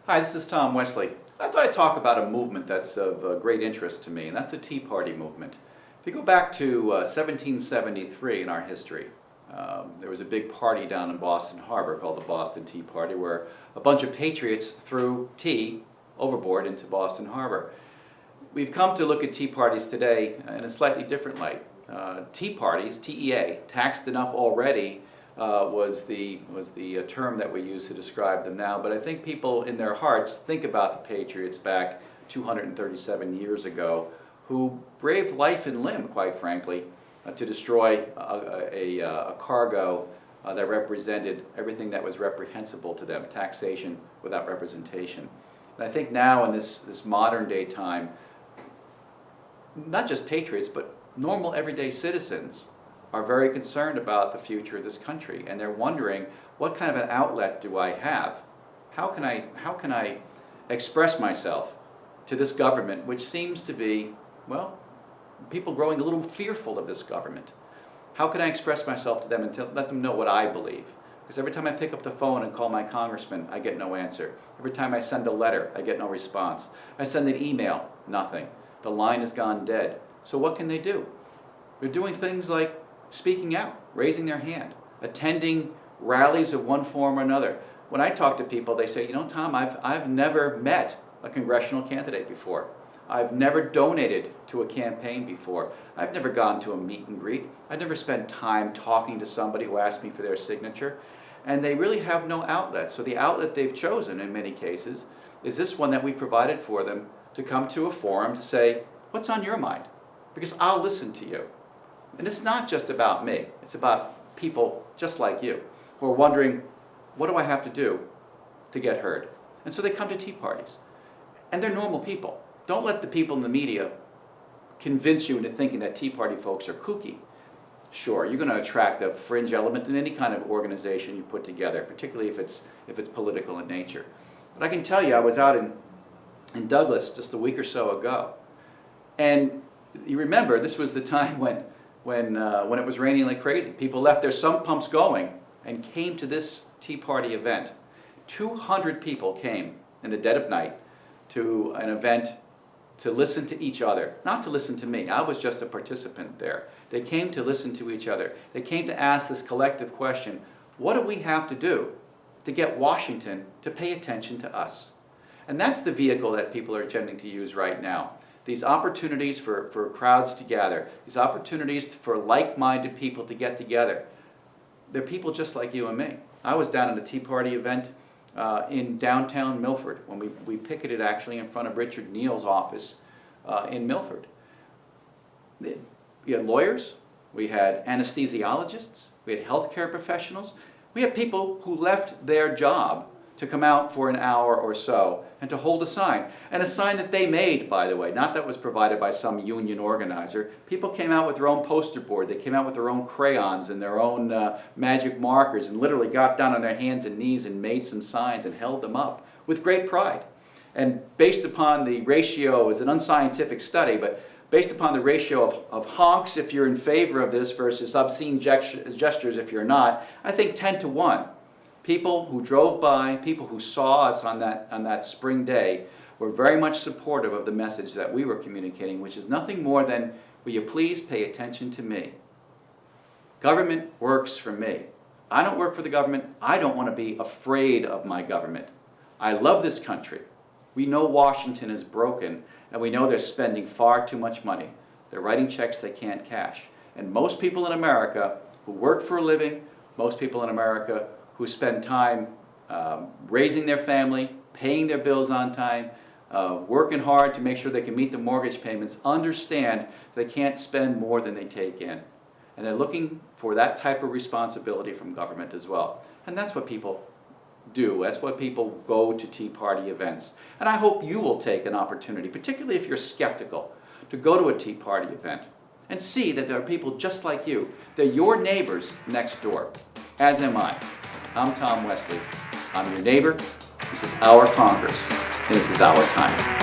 Hi, this is Tom Wesley. I thought I'd talk about a movement that's of great interest to me, and that's the Tea Party movement. If you go back to 1773 in our history, there was a big party down in Boston Harbor called the Boston Tea Party, where a bunch of patriots threw tea overboard into Boston Harbor. We've come to look at tea parties today in a slightly different light. Tea parties, TEA, taxed enough already, was the term that we use to describe them now. But I think people in their hearts think about the patriots back 237 years ago who braved life and limb, quite frankly, to destroy a cargo that represented everything that was reprehensible to them, taxation without representation. And I think now in this modern day time, not just patriots, but normal everyday citizens are very concerned about the future of this country, and they're wondering, what kind of an outlet do I have? How can I express myself to this government, which seems to be, well, people growing a little fearful of this government? How can I express myself to them and let them know what I believe? Because every time I pick up the phone and call my congressman, I get no answer. Every time I send a letter, I get no response. I send an email, nothing. The line has gone dead. So what can they do? They're doing things like speaking out, raising their hand, attending rallies of one form or another. When I talk to people, they say, you know, Tom, I've never met a congressional candidate before. I've never donated to a campaign before. I've never gone to a meet and greet. I've never spent time talking to somebody who asked me for their signature. And they really have no outlet. So the outlet they've chosen in many cases is this one that we provided for them, to come to a forum to say, what's on your mind? Because I'll listen to you. And it's not just about me. It's about people just like you who are wondering, what do I have to do to get heard? And so they come to tea parties. And they're normal people. Don't let the people in the media convince you into thinking that tea party folks are kooky. Sure, you're going to attract a fringe element in any kind of organization you put together, particularly if it's political in nature. But I can tell you, I was out in Douglas just a week or so ago. And you remember, this was the time when it was raining like crazy. People left their sump pumps going and came to this tea party event. 200 people came in the dead of night to an event to listen to each other, not to listen to me. I was just a participant there. They came to listen to each other. They came to ask this collective question, what do we have to do to get Washington to pay attention to us? And that's the vehicle that people are intending to use right now. These opportunities for crowds to gather, these opportunities for like-minded people to get together. They're people just like you and me. I was down at a Tea Party event in downtown Milford when we picketed actually in front of Richard Neal's office in Milford. We had lawyers, we had anesthesiologists, we had healthcare professionals. We had people who left their job to come out for an hour or so and to hold a sign. And a sign that they made, by the way, not that was provided by some union organizer. People came out with their own poster board. They came out with their own crayons and their own magic markers and literally got down on their hands and knees and made some signs and held them up with great pride. And based upon the ratio, it was an unscientific study, but based upon the ratio of honks if you're in favor of this versus obscene gestures if you're not, I think 10 to 1. People who drove by, people who saw us on that spring day were very much supportive of the message that we were communicating, which is nothing more than, will you please pay attention to me? Government works for me. I don't work for the government. I don't want to be afraid of my government. I love this country. We know Washington is broken, and we know they're spending far too much money. They're writing checks they can't cash. And most people in America who work for a living, most people in America who spend time raising their family, paying their bills on time, working hard to make sure they can meet the mortgage payments, understand they can't spend more than they take in. And they're looking for that type of responsibility from government as well. And that's what people do. That's why people go to Tea Party events. And I hope you will take an opportunity, particularly if you're skeptical, to go to a Tea Party event and see that there are people just like you. They're your neighbors next door, as am I. I'm Tom Wesley. I'm your neighbor. This is our Congress, and this is our time.